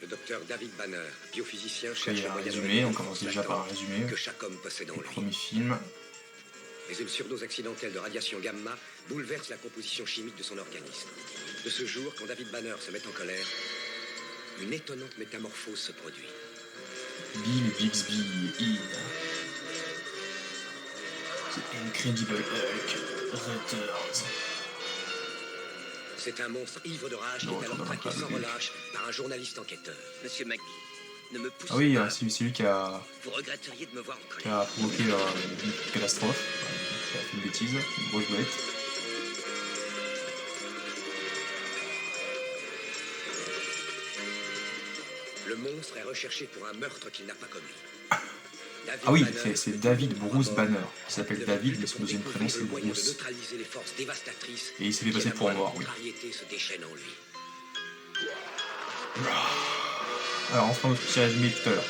docteur David Banner, biophysicien, Après, cherche il y a un un moyen de résumé, réduire on les commence forces déjà par un latentes résumé que chaque homme possède en du lui. premier film. Mais une surdose accidentelle de radiation gamma bouleverse la composition chimique de son organisme. De ce jour, quand David Banner se met en colère, une étonnante métamorphose se produit. Bill Bixby in The Incredible Hulk Returns. C'est un monstre ivre de rage qui Le est retour alors de traqué l'Incredible sans Hulk. relâche par un journaliste enquêteur. Monsieur McGee, ne me poussez Ah oui, pas. c'est lui qui a Vous regretteriez de me voir en colère. provoqué une catastrophe. Il a fait une bêtise, une grosse bête. Le monstre est recherché pour un meurtre qu'il n'a pas commis. David Ah oui, Banner c'est David découvre Bruce à bord Banner. Il s'appelle de David, plus mais son pour deuxième prénom découvrir c'est le moyen de Bruce. neutraliser les forces dévastatrices Et il s'est fait passer qui, à la pour moindre mort, oui. contrariété, se déchaînent en lui. Alors on fera notre petit résumé tout à l'heure.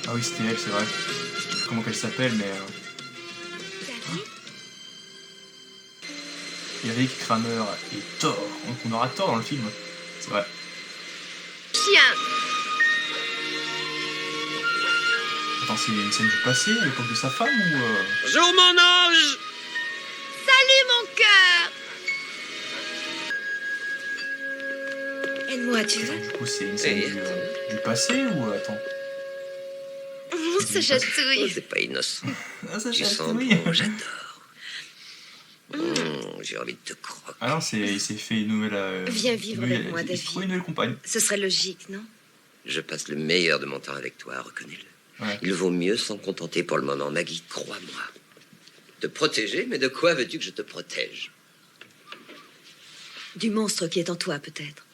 Ah oui, c'était elle, c'est vrai. Je sais plus comment qu'elle s'appelle, mais David? Eric Kramer et Thor. Donc on aura Thor dans le film. C'est vrai. Chien! Attends, c'est une scène du passé, à l'époque de sa femme ou Bonjour mon ange. Salut mon cœur! Aide-moi, tu Attends, veux? du coup, c'est une scène du passé ou attends. Ça chatouille. C'est pas innocent. Ah, ça Tu sens chatouille. bon, j'adore. J'ai envie de te croquer. Ah non, il s'est fait une nouvelle. Viens vivre avec moi, Il s'est trouvé David. une nouvelle compagne. Ce serait logique, non? Je passe le meilleur de mon temps avec toi, reconnais-le. Ouais. Il vaut mieux s'en contenter pour le moment, Maggie, crois-moi. Te protéger, mais de quoi veux-tu que je te protège? Du monstre qui est en toi, peut-être.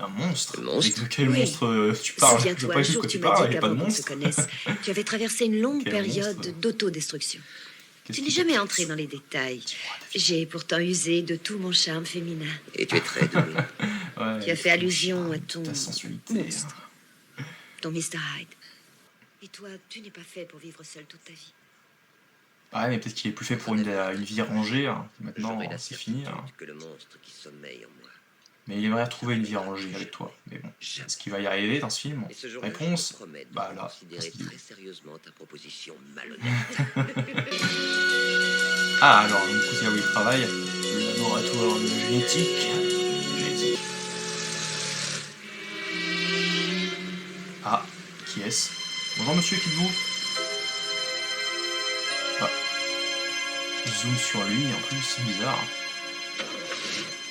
Un monstre. Un monstre? Mais de quel Oui. monstre tu parles? Je Souviens-toi, vois un pas du jour, quoi tu tu m'as parles, dit il n'y a pas de qu'avant qu'on se monstre. connaisse, tu avais traversé une longue Quel période monstre? d'autodestruction. Qu'est-ce Tu n'es qui jamais t'intéresse? entré dans les détails. J'ai pourtant usé de tout mon charme féminin. Et tu es très doué. Ouais, Tu as fait allusion charme, à ton ta sensualité. monstre. Ton Mr. Hyde. Et toi, tu n'es pas fait pour vivre seul toute ta vie. Ouais, mais peut-être qu'il est plus fait pour une vie rangée. Hein. Maintenant, J'aurai la c'est fini. Hein. certitude que le monstre qui sommeille en moi. Mais il aimerait retrouver une vie rangée avec toi. Mais bon, est-ce qu'il va y arriver dans ce film? Et ce jour-là, Réponse, je te promets de bah là, considérer parce qu'il- très sérieusement ta proposition malhonnête. Ah, alors, du coup, c'est là où il travaille. Le laboratoire de génétique. Ah, qui est-ce? Bonjour monsieur, qui êtes-vous? Ah. Zoom sur lui, en plus, c'est bizarre.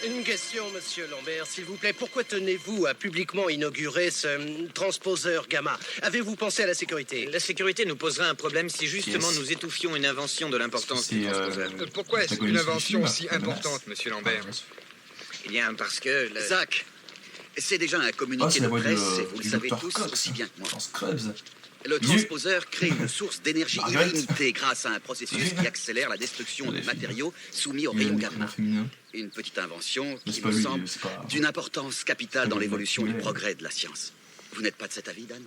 Une question, monsieur Lambert, s'il vous plaît. Pourquoi tenez-vous à publiquement inaugurer ce transposeur gamma? Avez-vous pensé à la sécurité? La sécurité nous poserait un problème si justement Yes. nous étouffions une invention de l'importance C'est du transposeur. Pourquoi est-ce qu'une invention aussi importante, monsieur Lambert? Eh bien, parce que... Zach, c'est déjà un Oh, communiqué c'est la de voix presse et vous le du savez Dr. tous Cox, aussi bien que moi. dans Scrubs. Le Bisu. transposeur crée une source d'énergie Margaret. illimitée grâce à un processus Oui. qui accélère la destruction de Des filles. matériaux soumis aux Il y a rayons un prénom gamma. féminin. Une petite invention Mais qui c'est pas me lui, semble c'est pas... d'une importance capitale c'est dans pas l'évolution du lui. progrès de la science. Vous n'êtes pas de cet avis, Dan?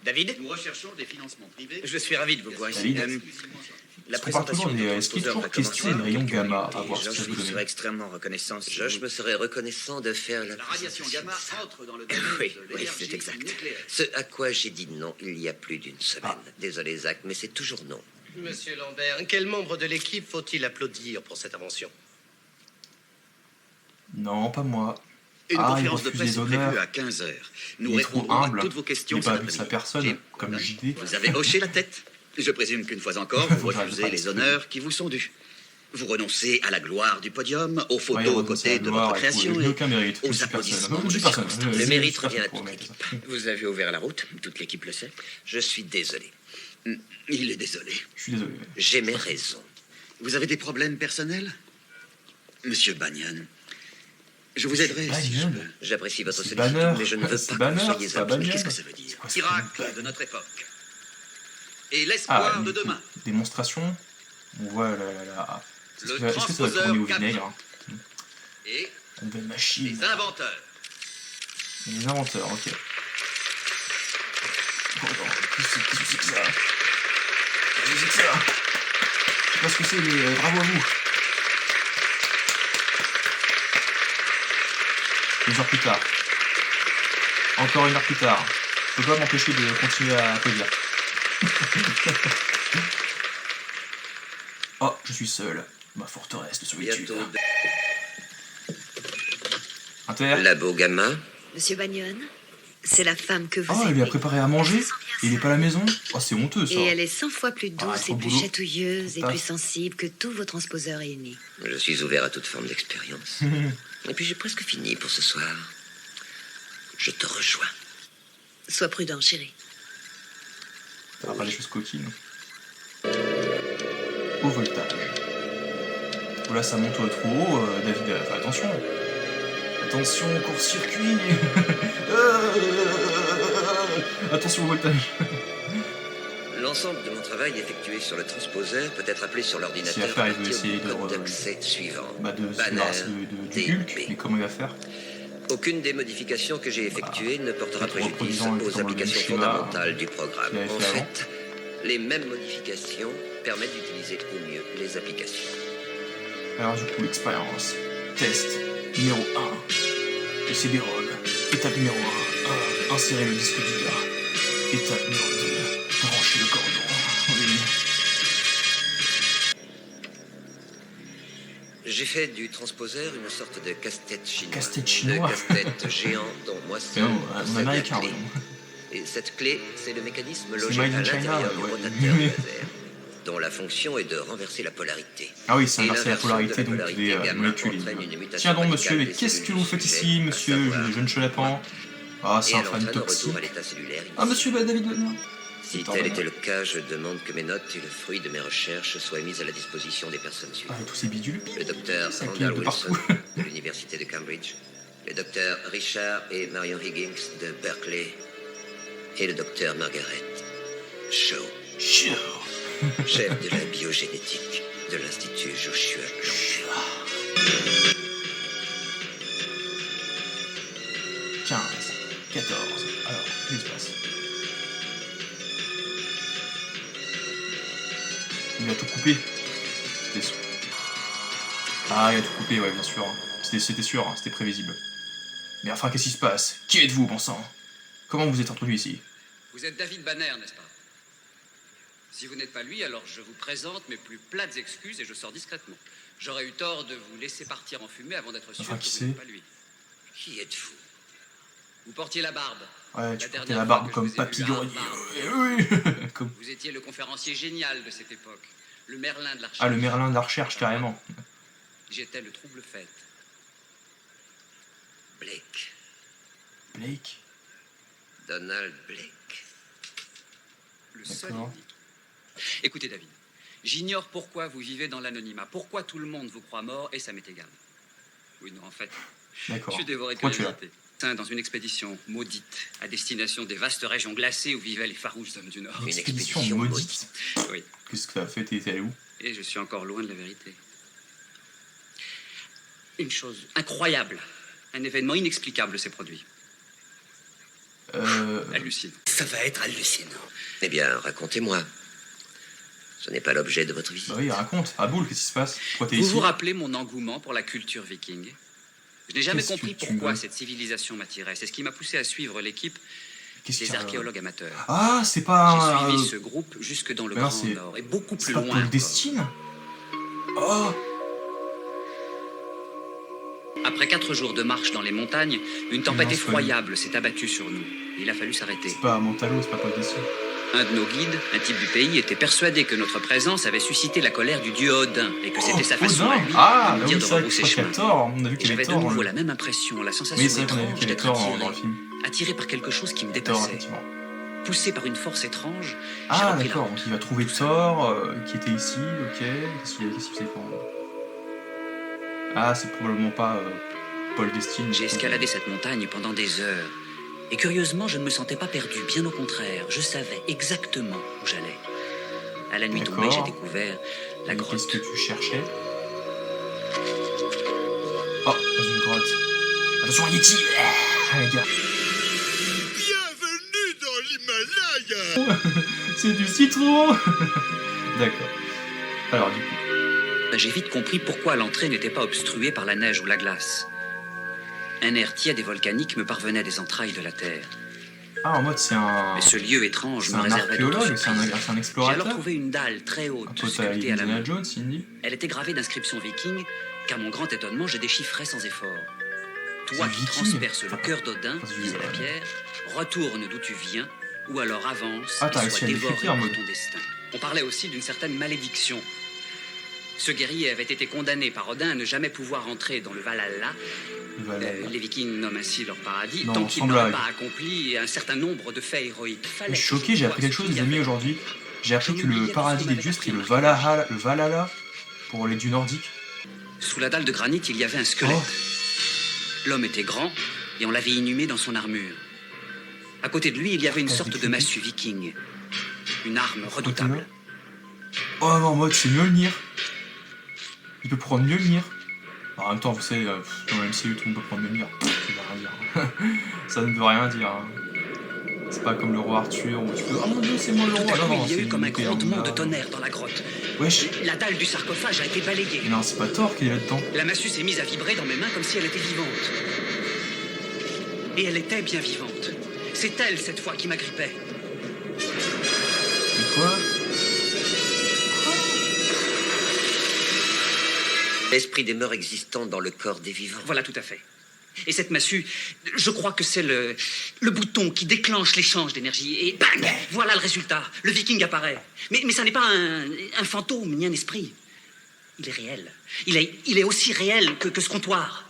David, Nous recherchons des financements privés. je suis ravi de vous voir ici. David. La Parce qu'on parle présentation toujours du des- est-ce qu'il est transposeur toujours va question commencer des dans rayons quelques gamma, minutes à et voir si Josh ça vous vous donne. serait extrêmement reconnaissant si Je vous- me serais reconnaissant de faire la La radiation gamma entre dans le domaine Oui, de oui, l'énergie c'est exact. nucléaire. Ce à quoi j'ai dit non il y a plus d'une semaine. Désolé, Zach, mais c'est toujours non. Monsieur Lambert, quel membre de l'équipe faut-il applaudir pour cette invention? Non, pas moi. Une Ah, il conférence de refuse presse les est prévue honneurs. à 15 heures. Nous Il est trop répondrons à humble. toutes vos Il questions n'est cet pas avec sa après-midi. personne, Jim, comme JD. Vous avez hoché la tête. Je présume qu'une fois encore, vous J'arrive refusez pas à les l'exprimer. honneurs qui vous sont dus. Vous renoncez à la gloire du podium, aux Ouais, photos il aux renonce à la côtés de gloire votre et tout. création Il n'a et aucun mérite. aux Je suis personne. applaudissements Je suis de personne. circonstance. Le Je mérite suis personne revient à pour toute mettre l'équipe. ça. Vous avez ouvert la route, toute l'équipe le sait. Je suis désolé. Il est désolé. Je suis désolé. J'ai mes raisons. Vous avez des problèmes personnels? Monsieur Banyan, je vous aiderai si je Banyan. peux. J'apprécie votre C'est sollicitude, Banner. mais je ne veux C'est pas que Banner, vous soyez c'est pas absent. Banyan. Qu'est-ce que ça veut dire? quoi, c'est Miracle de notre époque. Et Ah, l'espoir une de demain. démonstration. On voit la... Le Est-ce que ça va transposeur tourner au Kappa. vinaigre? Et La nouvelle machine. les inventeurs. Les inventeurs, ok. Qu'est-ce que c'est que ça? Qu'est-ce que c'est que ça? Je sais pas ce que c'est, mais bravo à vous. 2 heures plus tard. Encore 1 heure plus tard. Je peux pas m'empêcher de continuer à applaudir. Oh, je suis seul. Ma forteresse de solitude. Inter. Labo Gamma. Monsieur Bagnon, c'est la femme que vous Oh, il lui a préparé à manger. Il est pas à la maison. Oh, c'est honteux ça. Et elle est 100 fois plus douce trop et plus boulot. chatouilleuse et Taf. plus sensible que tous vos transposeurs réunis. Je suis ouvert à toute forme d'expérience. Et puis j'ai presque fini pour ce soir. Je te rejoins. Sois prudent, chérie. Ah, pas des choses coquines. Au voltage. Oula, ça monte trop haut, David, fais attention. Attention, court-circuit. Attention au voltage. L'ensemble de mon travail effectué sur le transposeur peut être appelé sur l'ordinateur Si à faire, il veut partir essayer du de code d'accès suivant. de du DB. Hulk, mais comment il va faire? Aucune des modifications que j'ai effectuées ne portera peut-être préjudice reproduisant aux exactement le même applications schéma fondamentales du programme. qu'il avait En fait avant. fait, les mêmes modifications permettent d'utiliser au mieux les applications. Alors du coup, l'expérience. Test numéro 1. Le CD-ROM. Étape numéro 1. Insérer le disque dur. Étape numéro 2. Brancher le cordon. Oui. J'ai fait du transposeur une sorte de casse-tête chinois. Casse-tête chinois. De casse-tête géant dont moi C'est seul un possède la américain, clé. voyons. Et cette clé, c'est le mécanisme C'est logé made à in China, l'intérieur du ouais. rotateur du laser, dont la fonction est de renverser la polarité. Ah oui, c'est Et inverser la l'inversion de polarité donc polarité des gamma molécules. entraîne une mutation Tiens donc, monsieur, radicale mais des qu'est-ce que cellules vous faites du ici, sujet, monsieur, à savoir jeune chenapan? Ah, c'est et un elle fan entraîne un toxique. retour à l'état cellulaire Ah, initial. monsieur David Bonheur. Si Attends, tel mais- était le cas, je demande que mes notes et le fruit de mes recherches soient mis à la disposition des personnes Ah, suivantes. tous ces bidules. Le docteur Ça Randall cligne de Wilson partout. de l'université de Cambridge, le docteur Richard et Marion Higgins de Berkeley et le docteur Margaret Shaw, Chiant. chef de la biogénétique de l'Institut Joshua Blanquet. 15, 14. Alors, qu'est-ce qui se passe? Il a tout coupé. C'était sûr. Ah, il a tout coupé, ouais, bien sûr. C'était sûr, hein, c'était prévisible. Mais enfin, qu'est-ce qui se passe? Qui êtes-vous, bon sang? Comment vous êtes introduit ici? Vous êtes David Banner, n'est-ce pas? Si vous n'êtes pas lui, alors je vous présente mes plus plates excuses et je sors discrètement. J'aurais eu tort de vous laisser partir en fumée avant d'être sûr Enfin, que qui vous c'est? n'êtes pas lui. Qui êtes-vous? Vous portiez la barbe. Ouais, tu dernière portais la fois barbe que je comme vous ai Papy vu, Grenier. barbe. Oui. Comme... Vous étiez le conférencier génial de cette époque. Le Merlin de la recherche. Ah, le Merlin de la recherche, carrément. J'étais le trouble fait. Blake. Blake. Donald Blake. Le seul D'accord. et unique. Écoutez, David, j'ignore pourquoi vous vivez dans l'anonymat, pourquoi tout le monde vous croit mort, et ça m'est égal. Oui, non, en fait, je D'accord. suis dévoré de Pourquoi tu es là? curiosité. Dans une expédition maudite, à destination des vastes régions glacées où vivaient les farouches hommes du Nord. Une Une expédition expédition maudite. Oui, Qu'est-ce que t'as fait? T'es allé où? et je suis encore loin de la vérité. Une chose incroyable, un événement inexplicable s'est produit. Hallucinant. Ça va être hallucinant. Eh bien, racontez-moi. Ce n'est pas l'objet de votre visite. Bah oui, raconte. Ah, boule, qu'est-ce qui se passe? Pourquoi t'es Vous ici? vous rappelez mon engouement pour la culture viking? Je n'ai jamais Qu'est-ce compris que tu pourquoi veux? cette civilisation m'attirait. C'est ce qui m'a poussé à suivre l'équipe Qu'est-ce des qu'il y a? archéologues amateurs. Ah, c'est pas J'ai un... suivi ce groupe jusque dans le mais non, Grand c'est- Nord et beaucoup C'est plus pas loin. Paul encore. Destine? Oh! Après 4 jours de marche dans les montagnes, une tempête Non, c'est pas effroyable s'est abattue sur nous. Il a fallu s'arrêter. C'est pas Montalo, c'est pas Paul Destine. Un de nos guides, un type du pays, était persuadé que notre présence avait suscité la colère du dieu Odin et que c'était sa façon Odin. à lui Ah, de bah nous dire oui, de c'est vrai que rebrousser je crois qu'il y chemin. a Thor. On a vu Et qu'il y j'avais avait de Thor. nouveau le- la même impression, la sensation Oui, c'est vrai qu'on a vu étrange qu'il y avait d'être Thor dans attiré, le film. attiré par quelque chose qui me Thor, dépassait. effectivement. Poussé par une force étrange, j'ai Ah, repris la d'accord. route. Donc il va trouver Thor, qui était ici, ok. Qu'est-ce qu'il faisait pour... Ah, c'est probablement pas Paul Destine. J'ai escaladé cette montagne pendant des heures. Et curieusement, je ne me sentais pas perdu, bien au contraire. Je savais exactement où j'allais. À la nuit tombée, D'accord. j'ai découvert la Et grotte. qu'est-ce que tu cherchais? Oh, dans une grotte. Attention, un Yeti! Ah, les gars. Bienvenue dans l'Himalaya. C'est du citron. D'accord. Alors du coup. J'ai vite compris pourquoi l'entrée n'était pas obstruée par la neige ou la glace. Un air tiède et volcanique me parvenait des entrailles de la Terre. Ah, en mode c'est un... Mais ce lieu étrange C'est me un réservait d'autres archéologue, c'est un surprises. c'est un J'ai explorateur. alors trouvé une dalle très haute, Un peu à sculptée à la Indiana main. Jones, Cindy. Elle était gravée d'inscriptions vikings, qu'à mon grand étonnement, je déchiffrais sans effort. Toi C'est qui viking. transperces le cœur d'Odin, Parce que, disait la pierre, retourne d'où tu viens, ou alors avance Ah, t'as et réussi sois à dévoré l'écrire en par mode- ton destin. On parlait aussi d'une certaine malédiction. Ce guerrier avait été condamné par Odin à ne jamais pouvoir entrer dans le Valhalla. Voilà. Les Vikings nomment ainsi leur paradis, Non, tant sans qu'ils n'auraient blague. pas accompli un certain nombre de faits héroïques. Je suis choqué, j'ai appris quelque chose, les amis, aujourd'hui. J'ai appris que le paradis des dieux, c'était le Valhalla pour les dieux nordiques. Sous la dalle de granit, il y avait un squelette. Oh. L'homme était grand et on l'avait inhumé dans son armure. À côté de lui, il y avait une Ah, sorte de décupé. massue viking. Une arme redoutable. Oh non, en mode c'est Mjolnir. Il peut prendre Mjolnir. En même temps, vous savez, dans le MCU, tout le monde peut prendre Mjolnir. Ça veut rien dire. Ça ne veut rien dire. Hein. C'est pas comme le roi Arthur où tu peux. Oh mon dieu, c'est moi le Tout roi. à coup, Non, il y a c'est eu comme un épée, grondement de là. tonnerre dans la grotte. Wesh. La dalle du sarcophage a été balayée. Mais non, c'est pas Thor qui est là-dedans. La massue s'est mise à vibrer dans mes mains comme si elle était vivante. Et elle était bien vivante. C'est elle, cette fois, qui m'agrippait. Mais quoi? L'esprit des morts existant dans le corps des vivants. Voilà, tout à fait. Et cette massue, je crois que c'est le bouton qui déclenche l'échange d'énergie. Et bang! Voilà le résultat. Le viking apparaît. Mais ça n'est pas un fantôme ni un esprit. Il est réel. Il est aussi réel que ce comptoir.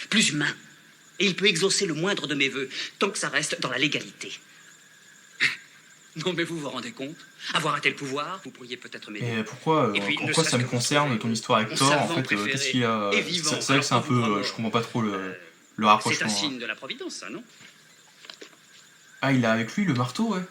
Plus humain. Et il peut exaucer le moindre de mes vœux, tant que ça reste dans la légalité. Non, mais vous vous rendez compte? Avoir un tel pouvoir, vous pourriez peut-être m'aider. Et pourquoi, Et puis, en ne quoi serait-ce ça me que concerne, vous ton histoire avec mon Thor, en servant fait, préféré qu'est-ce qu'il y a... est vivant, C'est vrai que c'est un alors qu'on vous peu... croit je comprends pas trop le C'est rapprochement. un hein. signe de la providence, ça, non? Ah, il a avec lui le marteau, ouais.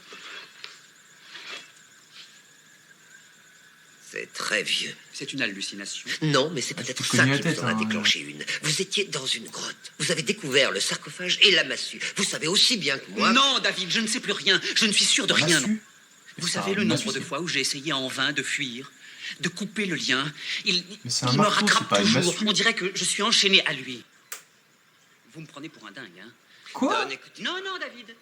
C'est très vieux. C'est une hallucination. Non, mais c'est Ah, peut-être tu ça connais la qui tête, vous en a hein. déclenché une. Vous étiez dans une grotte. Vous avez découvert le sarcophage et la massue. Vous savez aussi bien que moi... Non, David, je ne sais plus rien. Je ne suis sûr de La rien. massue. Non. Vous Ça, savez le une nombre massue, de fois où j'ai essayé en vain de fuir, de couper le lien. Il Mais c'est un me marteau, rattrape c'est pas une toujours. massue. On dirait que je suis enchaîné à lui. Vous me prenez pour un dingue, hein? Quoi? Donne, écoute. Non, non, David.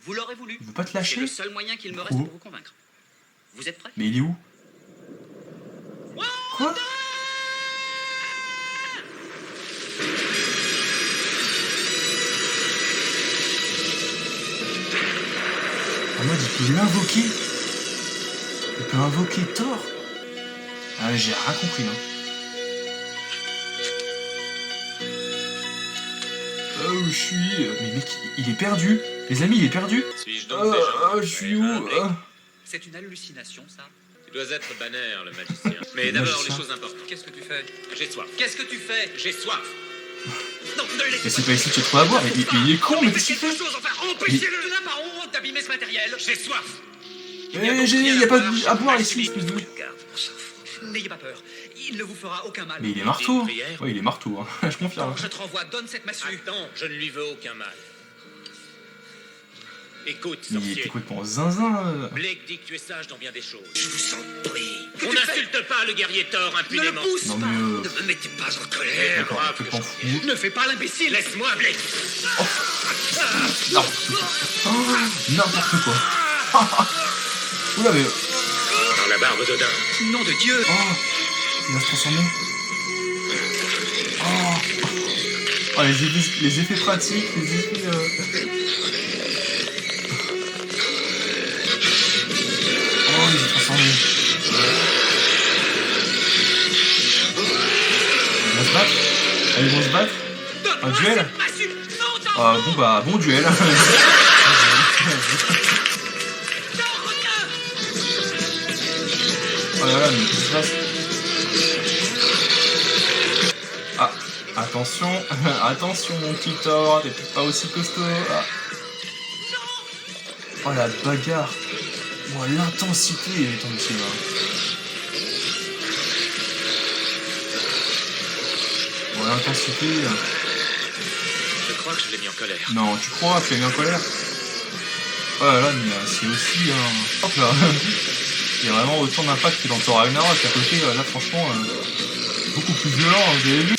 Vous l'aurez voulu. Il veut pas te C'est lâcher? le seul moyen qu'il me reste Où? pour vous convaincre. Vous êtes prêts? Mais il est où? Quoi? En mode, il peut l'invoquer. Il peut invoquer Thor. Ah, j'ai rien compris, hein. Oh, je suis... Mais mec, il est perdu. Les amis, il est perdu. Suis-je donc déjà Je suis où? C'est une hallucination, ça. Tu dois être Banner, le magicien. Mais Le d'abord, magicien. les choses importantes. Qu'est-ce que tu fais? J'ai soif. Qu'est-ce que tu fais? J'ai soif. Non, ne Mais laissez c'est pas ici que tu te trouves à boire. Mais il est con, mais qu'est-ce qu'il fait? Empêchez-le! Tu n'as pas honte d'abîmer ce matériel? J'ai soif. Il y a pas à boire ici, espèce de... Regarde, mon sang-froid. N'ayez pas peur. Il ne vous fera aucun mal. Mais il est marteau. Une prière. Ouais, il est marteau, hein. Je confirme. Je te renvoie, donne cette massue. Attends, je ne lui veux aucun mal. Écoute, Mais il est sorcier. complètement zinzin. Blake dit que tu es sage dans bien des choses. Je vous en prie. On n'insulte pas le guerrier Thor Ne le impunément. pousse Non pas. mais Ne me mettez pas en colère. d'accord, grave tu que t'en je fous. Ne fais pas l'imbécile. Laisse-moi, Blake. N'importe quoi. Oh, n'importe quoi. Oula mais... Dans la barbe d'Odin. Nom de Dieu. Oh, il va se transformer. Oh, les effets pratiques, les effets... Oh, il s'est transformé. Ils vont se battre? Ah, ils vont se battre? Un duel? Massue. Non, non, Ah, bon bah, bon duel. Oh là là, mais qu'est-ce qui se passe? Ah, attention, attention mon petit Thor, t'es peut-être pas aussi costaud. Ah. Oh la bagarre. Oh l'intensité est en dessus là. Oh l'intensité. Je crois que je l'ai mis en colère. Non, tu crois que tu l'as mis en colère? Oh là là, mais c'est aussi un... Hop là. Il y a vraiment autant d'impact que dans Thor Ragnarok. À côté, là, franchement, beaucoup plus violent, vous avez vu.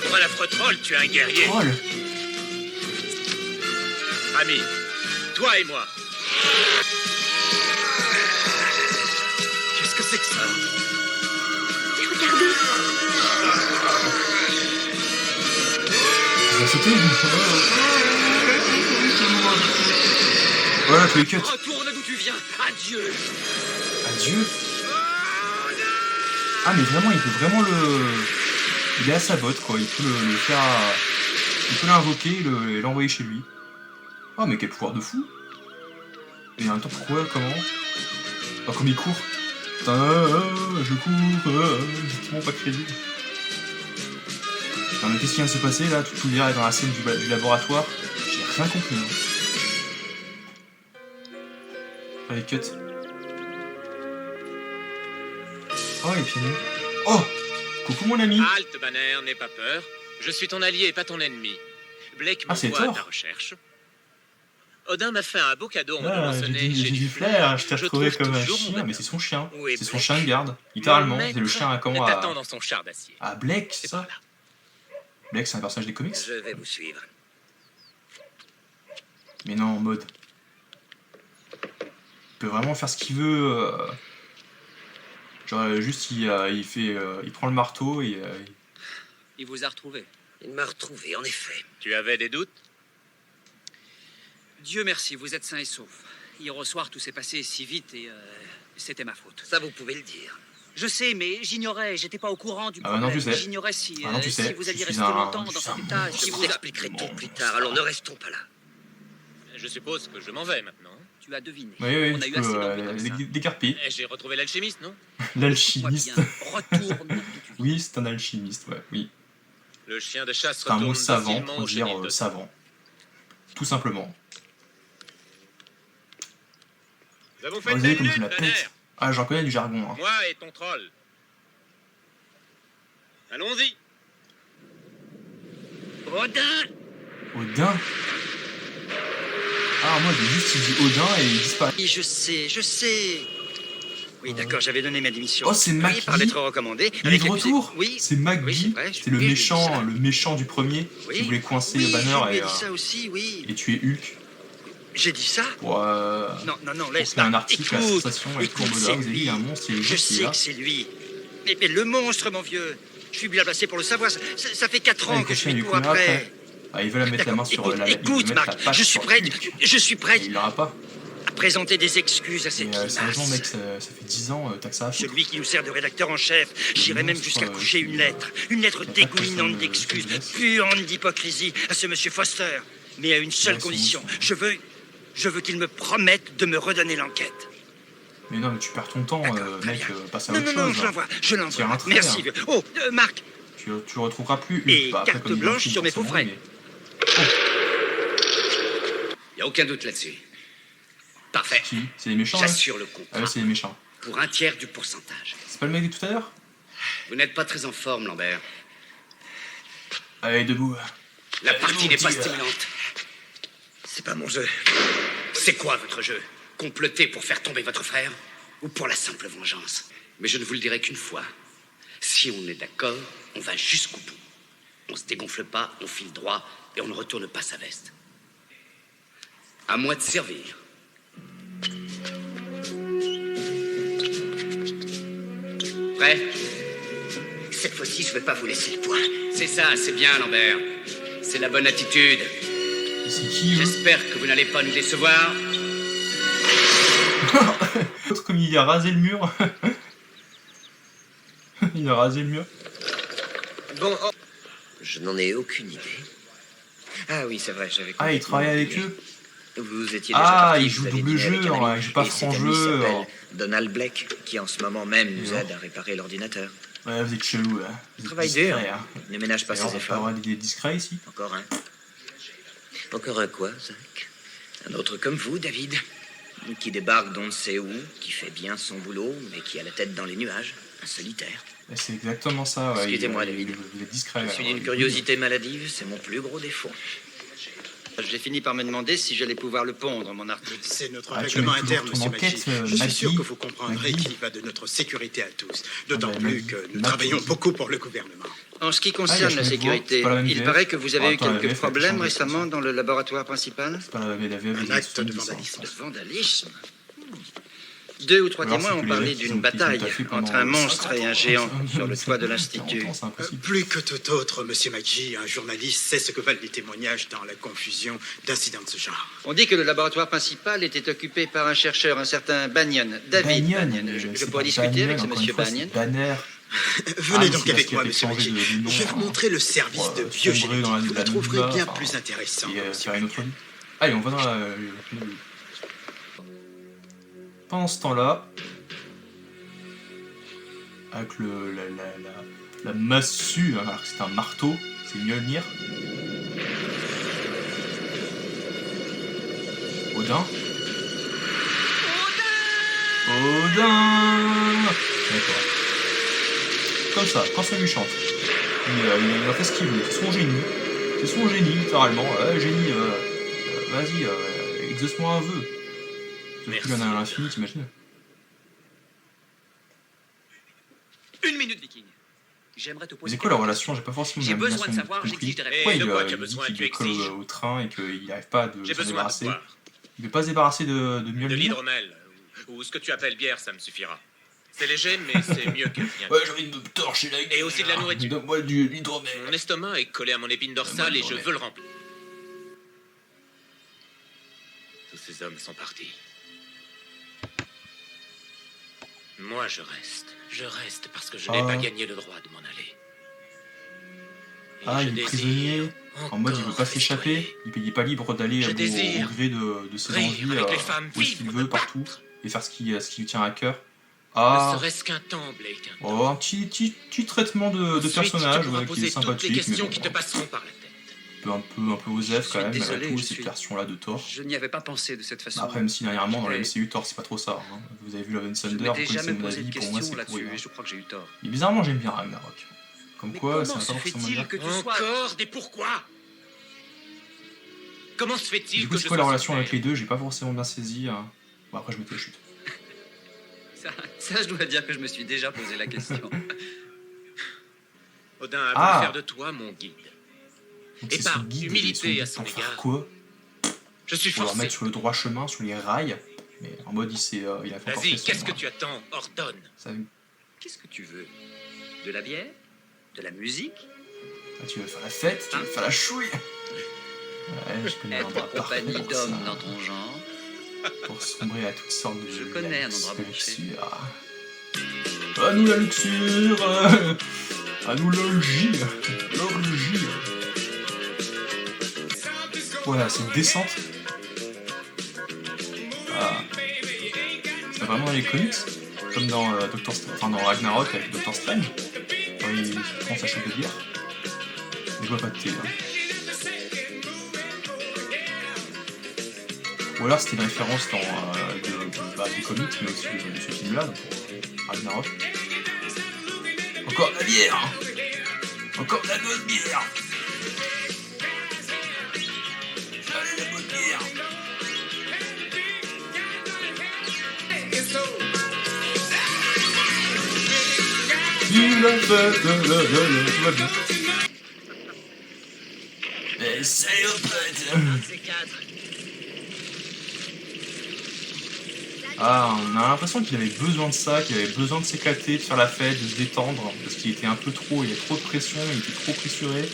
Pour un affreux troll, tu es un guerrier. Troll. Ami, toi et moi. Qu'est-ce que c'est que ça? Regardez. Il va sauter. Voilà, tous les cuts. Retourne d'où tu viens. Adieu. Adieu. Ah mais vraiment, il peut vraiment le... Il est à sa botte, quoi. Il peut le faire... Il peut l'invoquer et l'envoyer chez lui. Oh mais quel pouvoir de fou. Et en même temps, pourquoi? Comment? Oh, comme il court. Putain, je cours, effectivement pas crédible. Non mais qu'est-ce qui vient de se passer là? Tout l'air est dans la scène du laboratoire. J'ai rien compris. Hein. Allez, cut. Oh, les pieds nus. Oh! Coucou mon ami! Halte, Banner, n'aie pas peur. Je suis ton allié et pas ton ennemi. Blake m'envoie à ta recherche. Odin m'a fait un beau cadeau en me donnant ce nez. J'ai du flair, je t'ai retrouvé comme un chien, mais c'est son chien. C'est son chien de garde, littéralement. C'est le chien à comment à... dans son char d'acier. Ah, Blake, c'est ça? Blake, c'est un personnage des comics? Je vais vous suivre. Mais non, en mode... Il peut vraiment faire ce qu'il veut. Genre, juste, il prend le marteau et... Il vous a retrouvé. Il m'a retrouvé, en effet. Tu avais des doutes? Dieu merci, vous êtes sain et sauf. Hier au soir, tout s'est passé si vite et c'était ma faute. Ça, vous pouvez le dire. Je sais, mais j'ignorais, j'étais pas au courant du problème. Non, tu sais. J'ignorais si, non, tu sais. si vous alliez rester longtemps dans cet état. Je Si vous vous expliquerai tout plus tard, alors ne restons pas là. Je suppose que je m'en vais maintenant. Tu as deviné. Oui, On a tu eu assez peux d'ennuis comme ça. décarper. J'ai retrouvé l'alchimiste, non? L'alchimiste. Retourne. Oui, c'est un alchimiste, ouais, oui. Le chien de chasse C'est un mot retourne savant facilement pour au dire chenil de- savant. Tout simplement. Ça vous Vous fait une voyez comme belle je la lutte, Banner. pète. Ah, j'en connais du jargon. Hein. Moi et ton troll. Allons-y. Odin! Odin? Ah, moi, j'ai juste dit Odin et il disparaît. Oui, je sais. Oui, d'accord, j'avais donné ma démission. Oh, c'est Maggie. Par lettre recommandée. Il est de retour? Oui. C'est Maggie. Oui, c'est vrai, c'est le méchant du premier Oui. qui voulait coincer Oui, Banner je lui ai et, dit ça aussi, oui. et tuer Hulk. J'ai dit ça? Pour, Non, laisse. pour faire un article à la Écoute, sensation avec écoute, Courbeda. c'est Vous avez vu, il y a un monstre, il y a Je Hulk qui est sais là. que c'est lui. Mais le monstre, mon vieux. Je suis bien placé pour le savoir. Ça fait 4 ans Ouais, que je il fais lui tout court après. Ah, il veut la mettre la main sur Écoute, la il veut écoute, mettre la Marc, patte je suis sur prêt. Hulk. Je suis prêt Et il l'aura pas. à présenter des excuses à cette Mais sérieusement, mec, limace. ça fait 10 ans, t'as que ça à foutre. Celui qui nous sert de rédacteur en chef. J'irai même monstre, jusqu'à coucher une lettre. Une lettre y a pas de dégoulinante personne, d'excuses, je te laisse. puante d'hypocrisie à ce monsieur Foster. Mais à une seule Ouais, c'est condition. bon, Je veux qu'il me promette de me redonner l'enquête. Mais non, mais tu perds ton temps, Très mec, bien. passe à Non, autre non, chose. je hein. l'envoie. Tire un trait, Merci. hein. vieux. Oh, Marc, Tu le retrouveras plus Hulk. Et Bah, après, carte comme il est dans le blanche film, sur mes faux forcément, frais. mais- Il n'y a aucun doute là-dessus. Parfait. Qui? C'est les méchants, là? J'assure le contrat. Ah ouais, c'est les méchants. Pour un tiers du pourcentage. C'est pas le mec de tout à l'heure? Vous n'êtes pas très en forme, Lambert. Allez, debout. La partie n'est pas petit, stimulante. C'est pas mon jeu. C'est quoi votre jeu? Comploter pour faire tomber votre frère? Ou pour la simple vengeance? Mais je ne vous le dirai qu'une fois. Si on est d'accord, on va jusqu'au bout. On se dégonfle pas, on file droit et on ne retourne pas sa veste. À moi de servir. Prêt? Cette fois-ci, je vais pas vous laisser le point. C'est ça, c'est bien, Lambert. C'est la bonne attitude. C'est qui, eux? J'espère que vous n'allez pas nous décevoir. L'autre, comme il a rasé le mur. Il a rasé le mur. Bon, oh. Je n'en ai aucune idée. Ah oui, c'est vrai, j'avais Ah, il complètement travaille avec oublié. eux? Vous étiez déjà Ah, parti, il vous joue avez double dîné jeu, avec un ami, il joue pas et cet franc ami jeu. s'appelle Donald Blake, qui en ce moment même nous Non. aide à réparer l'ordinateur. Ouais, vous êtes chelou, là. Vous êtes Travail discret, dur. hein. Ne ménage pas D'ailleurs, ses on va pas efforts. avoir des discrets ici. Encore un. Encore un quoi, Zach? Un autre comme vous, David, qui débarque d'on ne sait où, qui fait bien son boulot, mais qui a la tête dans les nuages, un solitaire. C'est exactement ça, ouais. Excusez-moi, David. Vous êtes discret. Je suis d'une curiosité maladive, c'est mon plus gros défaut. J'ai fini par me demander si j'allais pouvoir le pondre, mon article. C'est notre règlement interne, monsieur Maggi. Je suis sûr que vous comprendrez qu'il y va de notre sécurité à tous. D'autant plus que nous travaillons beaucoup pour le gouvernement. En ce qui concerne la sécurité, il paraît que vous avez eu quelques problèmes récemment dans le laboratoire principal. Un acte de vandalisme. De vandalisme. 2 ou 3 témoins ont parlé d'une bataille entre un monstre et un géant sur le toit de l'Institut. Plus que tout autre, monsieur Maggi, un journaliste sait ce que valent les témoignages dans la confusion d'incidents de ce genre. On dit que le laboratoire principal était occupé par un chercheur, un certain Banyan, David Banyan. Je pourrais discuter avec ce monsieur Banyan. Venez donc avec moi, monsieur Maggi. Je vais vous montrer le service de biogénétique. Vous le trouverez bien plus intéressant. Allez, on va dans la... Pendant ce temps-là, avec la massue, alors que c'est un marteau, c'est Mjolnir. Odin. D'accord. Comme ça, quand ça lui chante. Il a fait ce qu'il veut, c'est son génie. C'est son génie, littéralement. Génie, vas-y, exauce-moi un vœu. Il y en a à l'infini, t'imagines? 1 minute, Viking. J'aimerais te poser. C'est quoi la relation? J'ai pas forcément. J'ai besoin de savoir, j'exige des réponses. Pourquoi il dit qu'il colle au train et qu'il n'arrive pas à s'en débarrasser? Il ne veut pas se débarrasser de Mjolnir? De l'hydromel, ou ce que tu appelles bière, ça me suffira. C'est léger, mais c'est mieux que rien. Ouais, j'ai envie de me torcher la gueule. Et aussi de la nourriture. Donne-moi de l'hydromel. Mon estomac est collé à mon épine dorsale et je veux le remplir. Tous ces hommes sont partis. Moi, je reste. Je reste parce que je n'ai pas gagné le droit de m'en aller. Il est prisonnier. En mode, il veut pas s'échapper. Il n'est pas libre d'aller au gré de ses envies, où est-ce qu'il veut, partout, et faire ce qui lui tient à cœur. Ne serait-ce qu'un temps, Blake. Un petit traitement de personnage qui est sympathique. Des questions qui te passeront par la tête. Un peu osef quand même, malgré tout, cette version-là de Thor. Je n'y avais pas pensé de cette façon. Après, même si dernièrement, dans la MCU, Thor, c'est pas trop ça. Hein. Vous avez vu Love and Thunder, vous connaissez mon avis, pour moi, c'est pourri. Je crois que j'ai eu tort. Et bizarrement, j'aime bien Ragnarok. Comme quoi, ça n'a pas forcément bien. Encore des pourquoi? Comment se fait-il du coup, c'est quoi la relation avec les deux? J'ai pas forcément bien saisi. Hein. Bon, après, je me chute. Ça, je dois dire que je me suis déjà posé la question. Odin a voulu faire de toi mon guide. Donc et par humilité à son égard. Quoi? Je suis pour forcé. le remettre sur le droit chemin, sur les rails. Mais en mode, il a fait encore Vas-y, qu'est-ce que tu attends? Ordonne. Qu'est-ce que tu veux? De la bière? De la musique? Tu veux faire la fête? Tu veux faire la chouille? Ouais, je connais un endroit parfait compagnie pour ça. d'hommes dans ton genre. Pour sombrer à toutes sortes de... Je connais un endroit branché. À nous la luxure. À nous l'orgie. L'orgie. Voilà, c'est une descente. C'est vraiment dans les comics, comme dans dans Ragnarok avec Doctor Strange, quand il prend sa chope de bière. Mais je vois pas de thé. Hein. Ou alors c'était une référence dans du comics, mais aussi de ce film-là, pour Ragnarok. Encore de la bière. Encore de la bonne bière. Allez, la bonne bière. Tout va bien. Mais c'est au on a l'impression qu'il avait besoin de ça, qu'il avait besoin de s'éclater, de faire la fête, de se détendre, parce qu'il était un peu trop, il y avait trop de pression, il était trop pressuré.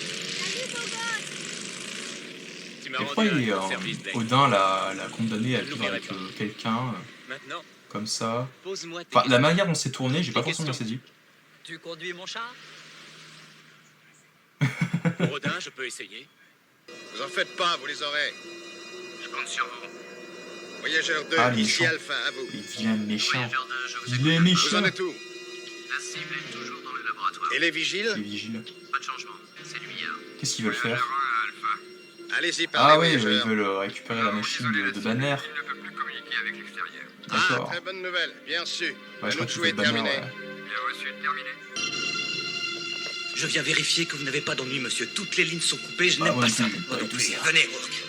Et pourquoi Odin l'a condamné à vivre avec quelqu'un comme ça? Enfin, la manière dont c'est tourné, j'ai pas forcément saisi. Tu conduis mon char? Pour Odin, je peux essayer. Vous en faites pas, vous les aurez. Je compte sur vous. Voyageur 2, ici Alpha, à vous. Les vilains méchants. Il est méchant. Vous en êtes où? La cible est toujours dans le laboratoire. Et les vigiles? Les vigiles. Pas de changement, c'est lui hier. Qu'est-ce qu'ils veulent faire? Allez-y, parlez, Ah oui, ils voyageurs. veulent récupérer la machine de Banner. Ah, D'accord. très bonne nouvelle, bien reçu. Ouais, je Le crois tout qu'il est faut Banner, terminé. ouais. Bien reçu, terminé. Je viens vérifier que vous n'avez pas d'ennui, monsieur. Toutes les lignes sont coupées, je Ah, n'aime moi pas non ça. plus, Moi pas non du plus. tout ça. Venez, Rourke.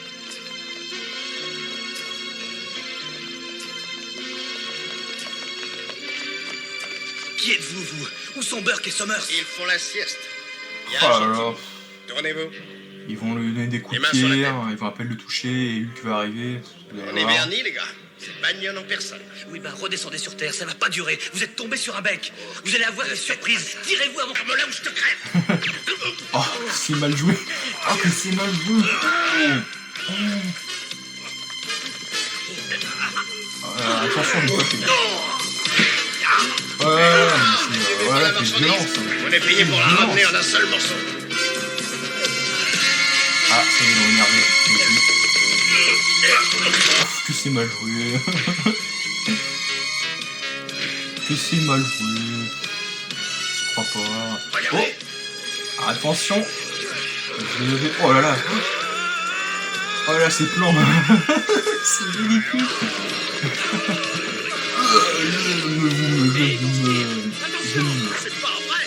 Qui êtes-vous, vous? Où sont Burke et Summers? Ils font la sieste. Bien, Oh là gentil. là. Tournez-vous. Ils vont lui donner des coups Les de mains sur la pied, tête. ils vont à peine le toucher, et Hulk va arriver. On est vernis, les gars. C'est Bagnon en personne. Oui, ben redescendez sur Terre, ça va pas durer. Vous êtes tombé sur un bec. Vous allez avoir des surprises. Tirez-vous avant que là où je te crève. Oh, c'est mal joué. Oh, que c'est mal joué. Attention, une fois que... Voilà, c'est violent, ça. On est payé pour la ramener en un seul morceau. Ah, ça y est, ils vont énerver. Que c'est mal joué. Que c'est mal joué. Je crois pas. Oh, attention. Oh là là. Oh là là, c'est plan. C'est ridicule.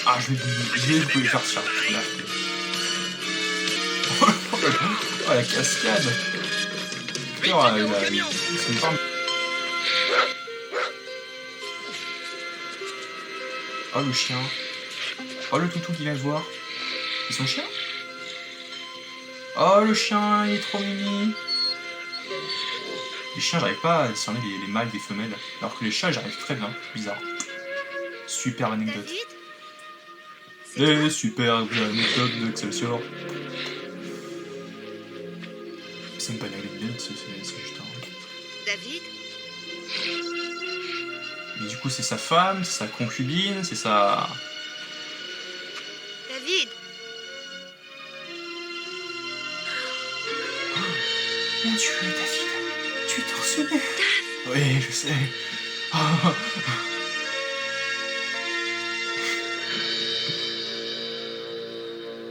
Ah, je vais faire ça. Là. Oh, la cascade. Oh, c'est une forme. Oh, le chien. Oh, le toutou qui vient le voir. C'est son chien? Oh, le chien, il est trop mimi. Les chiens, j'arrive pas à discerner les mâles des femelles. Alors que les chats, j'arrive très bien. Bizarre. Super anecdote. Et super anecdote d'Excelsior. C'est même pas une anecdote, c'est juste un... David? Et du coup, c'est sa femme, c'est sa concubine, c'est sa... David? Mon Dieu, David, tu es torse nu. Oui, je sais.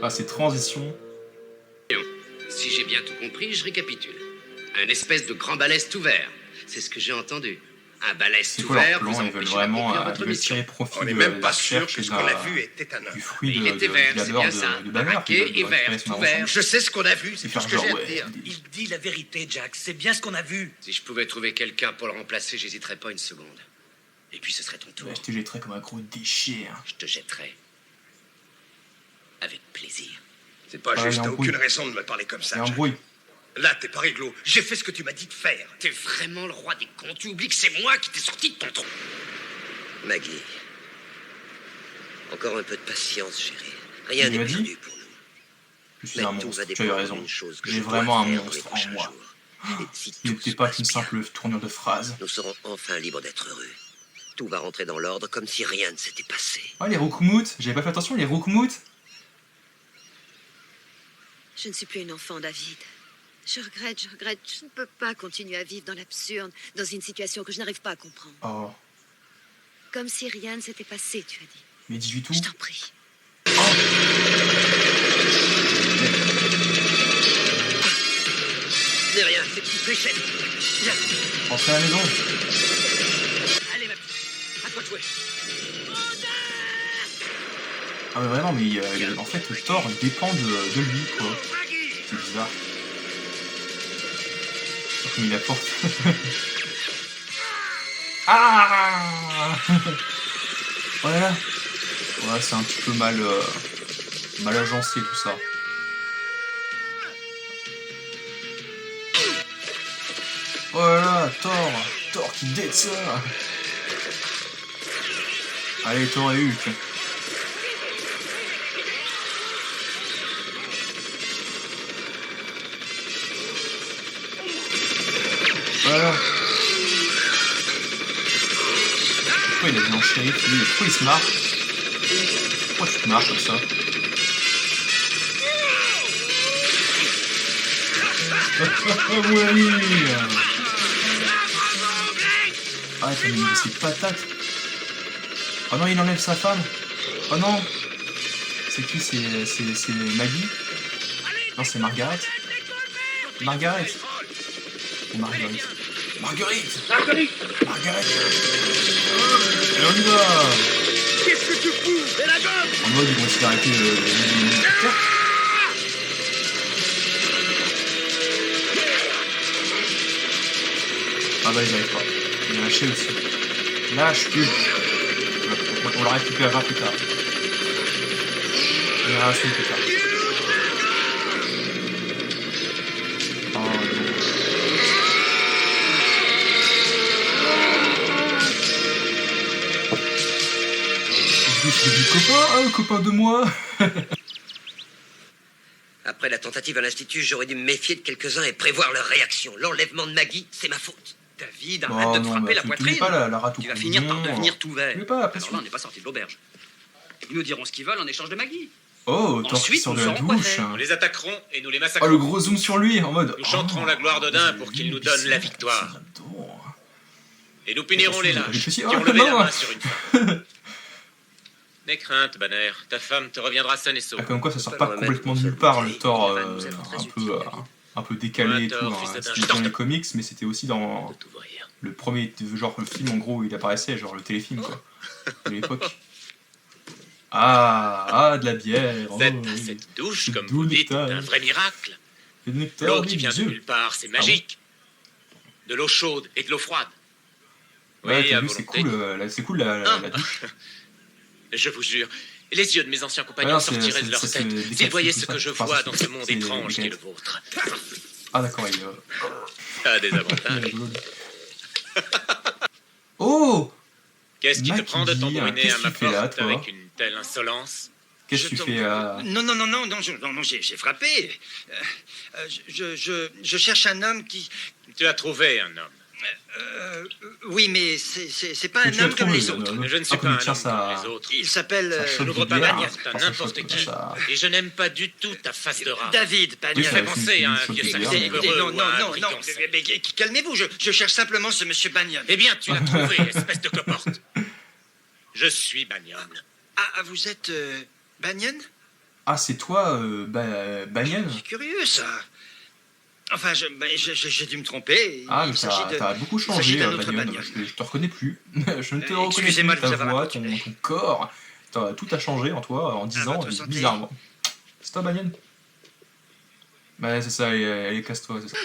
Ah, ces transitions. Si j'ai bien tout compris, je récapitule. Un espèce de grand balèze ouvert. C'est ce que j'ai entendu. Un balèze C'est quoi leur ouvert plan? vous Ils veulent empêche vraiment d'accomplir votre mission. tirer profit On de n'est même la pas sûr recherche que et ce qu'on a vu était un œuf. du fruit Il de était vert, c'est labeur bien ça. de Banner. Marqué et vert, tout vert. Je sais ce qu'on a vu, c'est Et tout faire ce que genre, j'ai à ouais. te dire. Il dit la vérité, Jack. C'est bien ce qu'on a vu. Si je pouvais trouver quelqu'un pour le remplacer, j'hésiterais pas une seconde. Et puis ce serait ton tour. Je te jetterai comme un gros déchet. Hein. Je te jetterai. Avec plaisir. C'est pas Ouais, juste, il y a t'as un aucune bruit. raison de me parler comme ça. Il y a un Jack. bruit. Là, t'es pas réglo. J'ai fait ce que tu m'as dit de faire. T'es vraiment le roi des cons. Tu oublies que c'est moi qui t'ai sorti de ton trou. Maggie. Encore un peu de patience, chérie. Rien Il n'est m'a dit perdu pour nous. Je suis Mais un tout monstre, va tu as eu dépendre raison. d'une chose que J'ai je dois vraiment un faire dans les monstre en prochains moi. jours. Et si Il tout n'était se pas passe qu'une bien, simple tournure de phrase. nous serons enfin libres d'être heureux. Tout va rentrer dans l'ordre comme si rien ne s'était passé. Oh, les Roukmout. J'avais pas fait attention, les Roukmout. Je ne suis plus une enfant, David. Je regrette. Je ne peux pas continuer à vivre dans l'absurde, dans une situation que je n'arrive pas à comprendre. Oh, Comme si rien ne s'était passé, tu as dit. mais dis-lui tout. Je t'en prie. Ce n'est rien, c'est une fléchette. Viens. Rentrez à la maison. Allez, ma petite. À toi de jouer. Ah mais vraiment, mais en fait, Thor dépend de lui, quoi. C'est bizarre. Comme il apporte. Ah. Oh là là. Ouais, c'est un petit peu mal agencé tout ça. Oh là là, Thor qui date ça. Allez, Thor et Hulk. Voilà. Pourquoi il a bien enchaîné? Pourquoi il se marre? Pourquoi tu te marres comme ça? Oui. Ah, t'as mis ses patates. Oh non, il enlève sa femme. Oh non. C'est qui? C'est Maggie? Non, c'est Margaret. Margaret. Ou Marguerite. Marguerite. Margaret. Allez, on y va. Qu'est-ce que tu fous? Et la gomme? En mode, ils vont essayer d'arrêter le militaire. Ah bah, ils arrivent pas. Il est lâché aussi. Lâche plus. On le récupérera plus tard. On ira plus tard. Oh non. C'est du copain, hein, copain de moi. Après la tentative à l'Institut, j'aurais dû me méfier de quelques-uns et prévoir leur réaction. L'enlèvement de Maggie, c'est ma faute. David, arrête de te frapper la poitrine. Pas la rate tu vas finir par devenir tout vert. Alors là, on n'est pas sorti de l'auberge. Ils nous diront ce qu'ils veulent en échange de Maggie. Oh, torche sur de la douche. Nous les attaquerons et nous les massacrons. Oh, le gros zoom sur lui, en mode... Nous chanterons la gloire d'Odin pour qu'il nous donne la victoire. Et nous punirons les lâches qui ont levé la main sur une femme. N'aie crainte, Banner. Ta femme te reviendra saine et sauve. Comme quoi, ça sort pas complètement de nulle part, le Thor un peu décalé et tout. C'était dans les comics, mais c'était aussi dans le premier, genre le film en gros où il apparaissait, genre le téléfilm quoi, de l'époque. Ah, de la bière. Cette douche, comme vous dites, est un vrai miracle. L'eau qui vient de nulle part, c'est magique. De l'eau chaude et de l'eau froide. Ouais, t'as vu, c'est cool la douche. Je vous jure, les yeux de mes anciens compagnons sortiraient de leur tête s'ils voyaient ce que je vois dans ce monde étrange qui est le vôtre. Ah d'accord, il... Ça a des avantages. Oh! Qu'est-ce qui te prend de t'embrouiner à ma porte avec une telle insolence? Qu'est-ce que tu fais Non, j'ai frappé. Je cherche un homme qui... Tu as trouvé un homme. Oui, mais c'est pas un homme comme les autres. Je ne suis pas un homme comme les autres. Il s'appelle... Je n'ouvre pas ma porte à n'importe qui. Et je n'aime pas du tout ta face de rat. David, Tu fais penser à un vieux saxon peureux. Non, calmez-vous, je cherche simplement ce monsieur Banyan. Eh bien, tu l'as trouvé, espèce de cloporte. Je suis Banyan. Ah, vous êtes Banyan? Ah, c'est toi, Banyan? C'est curieux, ça. Enfin, j'ai dû me tromper. Ah, mais t'as beaucoup changé, Banyan. Je te reconnais plus. Je ne te reconnais plus. Ta voix, ton corps. Tout a changé en toi en 10 ans, bizarrement. C'est toi, Banyan? Bah, c'est ça, allez, casse-toi, c'est ça.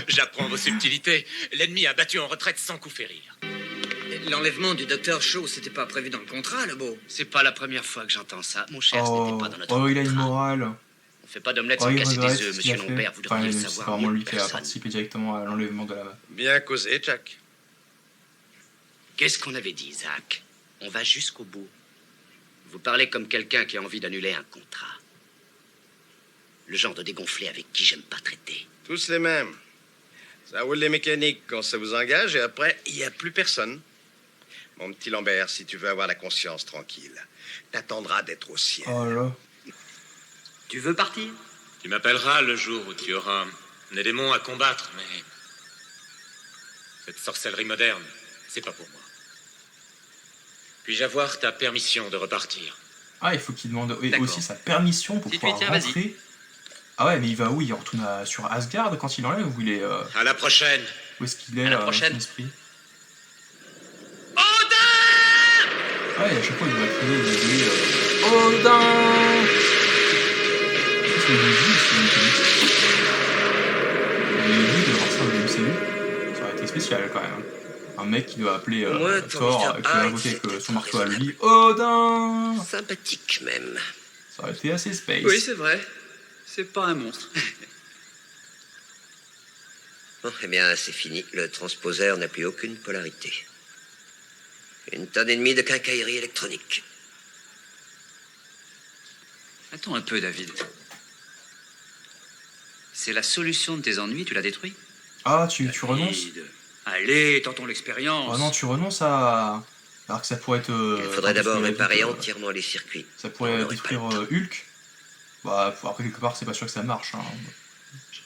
J'apprends vos subtilités. L'ennemi a battu en retraite sans coup férir. L'enlèvement du docteur Shaw, c'était pas prévu dans le contrat, le beau. C'est pas la première fois que j'entends ça, mon cher, ce n'était pas dans notre contrat. Oh, il a une morale. On fait pas d'omelette sans casser des œufs, monsieur Lambert, vous devriez le savoir. C'est vraiment lui qui a participé directement à l'enlèvement de la... Bien causé, Jack. Qu'est-ce qu'on avait dit, Zach? On va jusqu'au bout. Vous parlez comme quelqu'un qui a envie d'annuler un contrat. Le genre de dégonflé avec qui j'aime pas traiter. Tous les mêmes. Ça roule les mécaniques quand ça vous engage et après, il n'y a plus personne. Mon petit Lambert, si tu veux avoir la conscience tranquille, t'attendras d'être au ciel. Oh là. Tu veux partir? Tu m'appelleras le jour où tu auras des démons à combattre, mais... cette sorcellerie moderne, c'est pas pour moi. Puis-je avoir ta permission de repartir? Ah, il faut qu'il demande aussi sa permission pour pouvoir rentrer. Ah ouais, mais il va où? Il retourne sur Asgard quand il enlève ou il est... À la prochaine. Où est-ce qu'il est, à la prochaine. son esprit? Odin! Ah ouais, à chaque fois il va crier, il va dire Odin! C'est une vie, c'est une comique. Il est dit de voir ça au MCU. Ça aurait été spécial quand même. Un mec qui doit appeler Thor, qui va invoquer avec son marteau à lui. Odin! Sympathique même. Ça aurait été assez space. Oui, c'est vrai. C'est pas un monstre. Bon, eh bien, c'est fini. Le transposeur n'a plus aucune polarité. 1 tonne et demie de quincaillerie électronique. Attends un peu, David. C'est la solution de tes ennuis, tu l'as détruit? Ah, tu renonces? Allez, tentons l'expérience. Oh non, tu renonces à... Alors que ça pourrait être... Il faudrait d'abord réparer entièrement les circuits. Ça pourrait détruire Hulk. Bah, après, quelque part, c'est pas sûr que ça marche. Hein.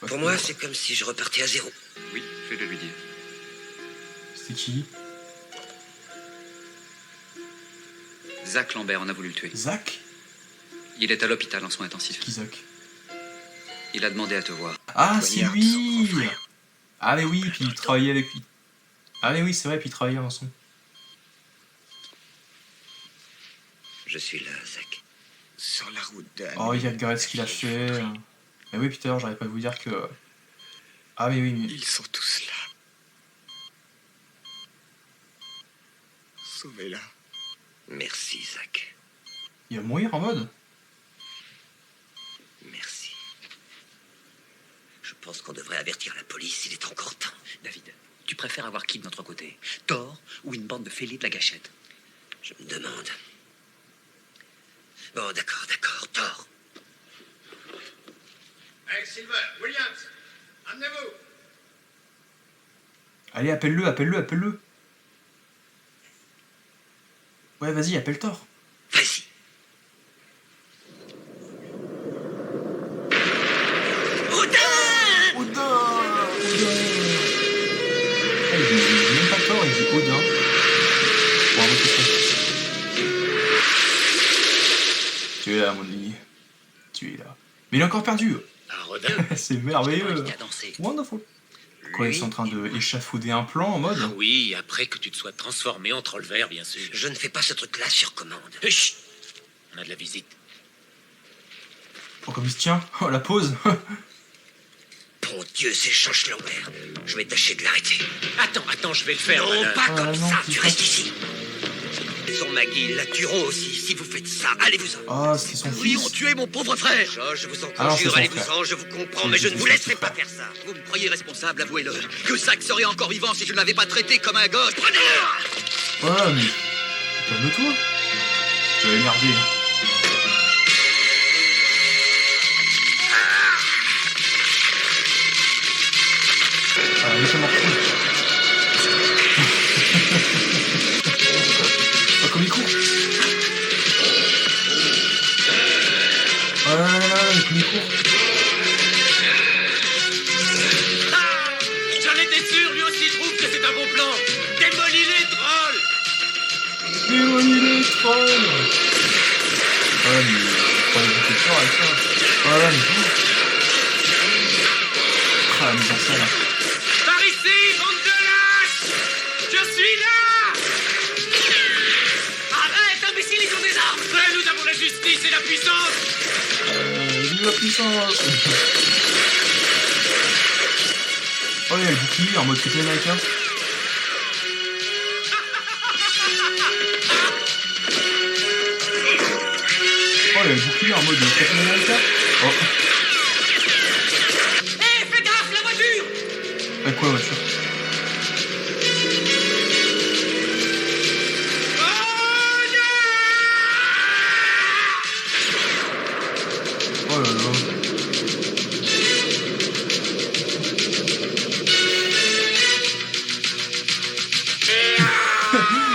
Pour moi, c'est comme si je repartais à zéro. Oui, fais-le lui dire. C'est qui? Zach Lambert, on a voulu le tuer. Zach? Il est à l'hôpital en soins intensifs. Qui Zach? Il a demandé à te voir. Ah, c'est lui. Ah mais oui, puis il travaillait avec lui. Ah mais oui, c'est vrai, puis il travaillait ensemble. Je suis là, Zach. Sur la route de... Oh, regarde ce qu'il a fait. Mais oui, Peter, j'arrive pas à vous dire que... Ah mais oui, mais... Ils sont tous là. Sauvez-la. Merci, Zach. Il va mourir en mode. Merci. Je pense qu'on devrait avertir la police, il est encore temps. David, tu préfères avoir qui de notre côté? Thor ou une bande de fêlés de la gâchette? Je me demande. Bon, d'accord, Thor. Hey, Silver, Williams, amenez-vous. Allez, appelle-le. Ouais, vas-y, appelle Thor. Vas-y. Ah, il dit même pas Thor, il dit Odin. Bon, tu es là, mon ami. Tu es là. Mais il est encore perdu. C'est merveilleux. Wonderful. Quoi, ils sont en train de échafauder un plan en mode... Oui, après que tu te sois transformé en troll vert, bien sûr. Je ne fais pas ce truc-là sur commande. Chut. On a de la visite. Oh, comme il se tient. Oh, la pause. Bon Dieu, c'est Josh Lambert. Je vais tâcher de l'arrêter. Attends, je vais le faire. Non, malin. pas comme ça. Tu restes ici. Ils ont Maggie, ils la tueront aussi. Si vous faites ça, allez-vous-en. Ah, c'est son Ils fils. ont tué mon pauvre frère. Je vous en conjure, allez-vous-en, je vous comprends, mais je ne vous laisserai pas faire ça. Vous me croyez responsable, avouez-le. Que Zach serait encore vivant si je ne l'avais pas traité comme un gosse. Prenez-le. Ouais, mais... Calme-toi. Tu vas énerver. Ah, mais ça marche pas. Oh, comme il court. Oh là là là, comme il court. J'en étais sûr, lui aussi trouve que c'est un bon plan. Démolis les trolls. Ah, mais... Pas les bouquets de fleurs avec ça. Ah, là, mais... Ah, la mise en scène. Par ici, bande de lâches. Je suis là. Arrête, imbécile, ils ont des armes. Ouais, nous avons la justice et la puissance. Vive la puissance. Oh, il y a le bouclier en mode Captain America. Oh, il y a le bouclier en mode Captain America. Oh. Hé, fais gaffe, la voiture. Quoi, voiture? Oh là là.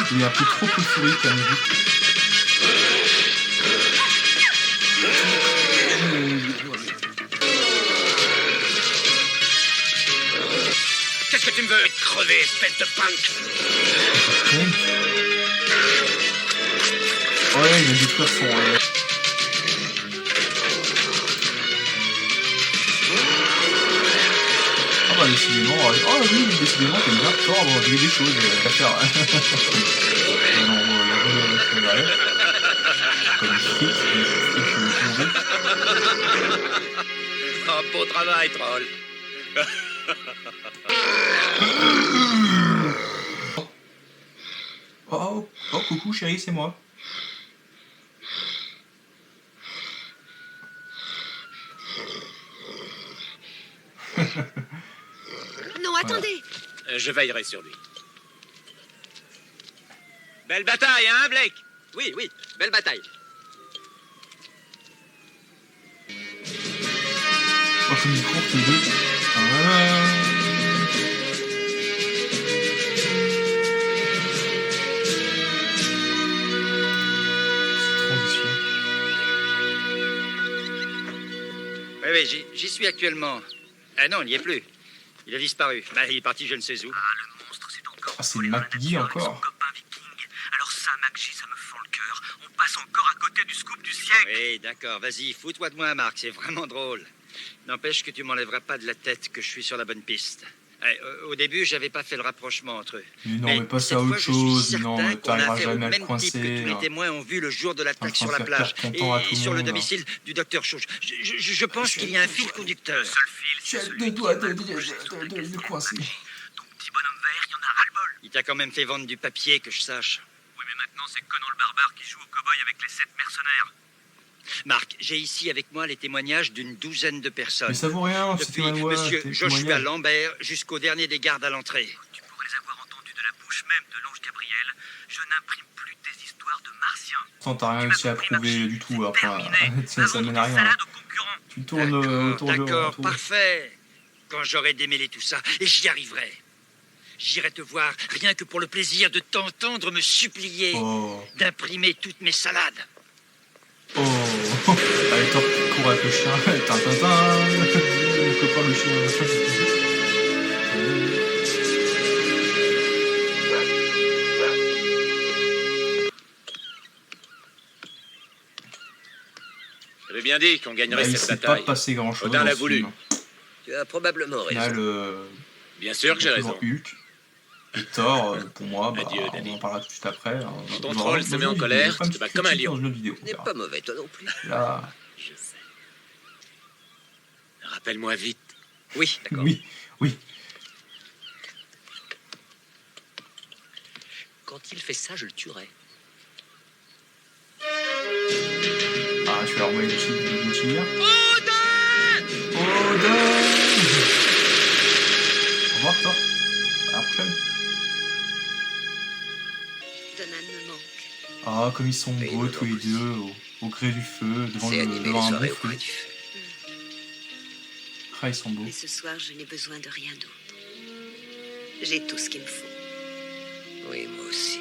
Il est un peu trop euphorique à nouveau. Qu'est-ce que tu me veux crever, espèce de punk? Ouais, il va détruire son... Ah bah décidément... Oh oui, décidément, t'aimes bien Thor avoir vu des choses à faire. Non, la vraie... Comme fric, Oh, beau travail, troll. Oh, coucou chérie, c'est moi. Non, attendez. Je veillerai sur lui. Belle bataille, hein, Blake? Oui, belle bataille. Oh, comme il court, tous les deux. Oui, j'y suis actuellement. Ah non, il n'y est plus. Il a disparu. Bah, il est parti je ne sais où. Ah, le monstre, c'est encore... Ah, c'est McGee encore. Copain viking. Alors ça, McGee, ça me fend le cœur. On passe encore à côté du scoop du siècle. Oui, d'accord, vas-y, fous-toi de moi, Marc, c'est vraiment drôle. N'empêche que tu m'enlèveras pas de la tête que je suis sur la bonne piste. Au début, j'avais pas fait le rapprochement entre eux. Mais non, mais passe à autre chose. Non, t'arriveras jamais à le coincer. Que tous les témoins ont vu le jour de l'attaque sur la plage et sur le domicile du docteur Chauge. Je pense qu'il y a un fil conducteur. Le seul fil, c'est celui qui va trouver de coincer. Ton petit bonhomme vert, il y en a ras-le-bol. Il t'a quand même fait vendre du papier, que je sache. Oui, mais maintenant, c'est Conan le barbare qui joue au cow-boy avec les 7 mercenaires. Marc, j'ai ici avec moi les témoignages d'une douzaine de personnes. Mais ça vaut rien, depuis monsieur Joshua Lambert jusqu'au dernier des gardes à l'entrée. Tu pourrais les avoir entendus de la bouche même de l'ange Gabriel. Je n'imprime plus des histoires de martiens. Attends, t'as rien réussi à prouver du tout. Ça mène à rien. Tu tournes autour de... D'accord, parfait. Quand j'aurai démêlé tout ça, et j'y arriverai. J'irai te voir rien que pour le plaisir de t'entendre me supplier d'imprimer toutes mes salades. Oh, allez, toi, cours avec le chien. Le copain, le chien. J'avais bien dit qu'on gagnerait cette bataille. Il s'est pas passé grand-chose. Odin l'a voulu. Tu as probablement raison. Bien sûr que j'ai raison. Hulk. Et Thor, pour moi, on en parlera tout de suite après. Quand ton troll se met en colère, tu te bats comme un lion. Tu n'es pas mauvais, toi non plus. Là. Je sais. Rappelle-moi vite. Oui, d'accord. Oui. Quand il fait ça, je le tuerai. Ah, tu vas leur envoyer une petite lumière. Odin. Au revoir, Thor. À la prochaine. Donan me manque. Ah, comme ils sont beaux tous les deux, au gré du feu, devant un bon feu. Ah, ils sont beaux. Et ce soir, je n'ai besoin de rien d'autre. J'ai tout ce qu'il me faut. Oui, moi aussi.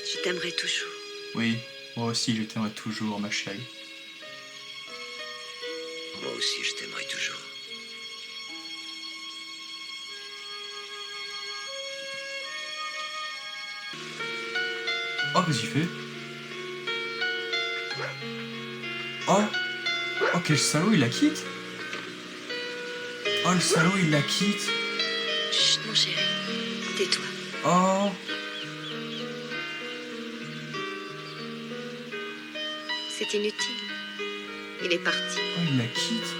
Je t'aimerai toujours. Oui, moi aussi, je t'aimerai toujours, ma chérie. Moi aussi, je t'aimerai toujours. Oh, qu'est-ce qu'il fait? Oh, quel salaud, il la quitte. Oh, le salaud, il la quitte. Chut, mon chéri, tais-toi. Oh. C'est inutile. Il est parti. Oh, il la quitte.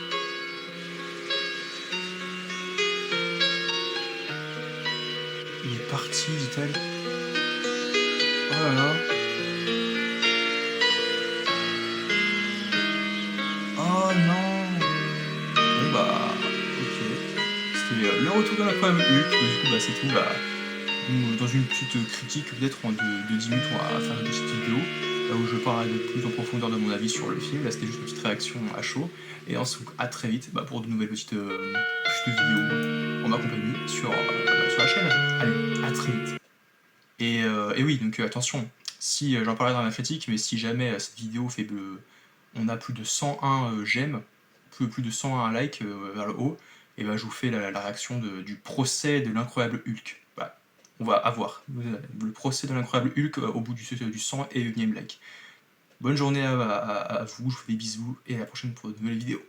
Il est parti, dit-elle. Oh là là. Oh non. Bon bah, ok. C'était le retour de l'incroyable Hulk. Du coup, c'est tout. Dans une petite critique, peut-être de 10 minutes, on va faire une petite vidéo. Là où je parle de plus en profondeur de mon avis sur le film. Là, c'était juste une petite réaction à chaud. Et on se retrouve à très vite pour de nouvelles petites vidéos en ma compagnie sur la chaîne. Allez, à très vite. Et oui, donc attention, si j'en parlais dans la critique, mais si jamais cette vidéo fait on a plus de 101 j'aime, plus de 101 likes vers le haut, et je vous fais la réaction du procès de l'incroyable Hulk. On va avoir le procès de l'incroyable Hulk au bout du 101e like. Bonne journée à vous, je vous fais des bisous et à la prochaine pour de nouvelles vidéos.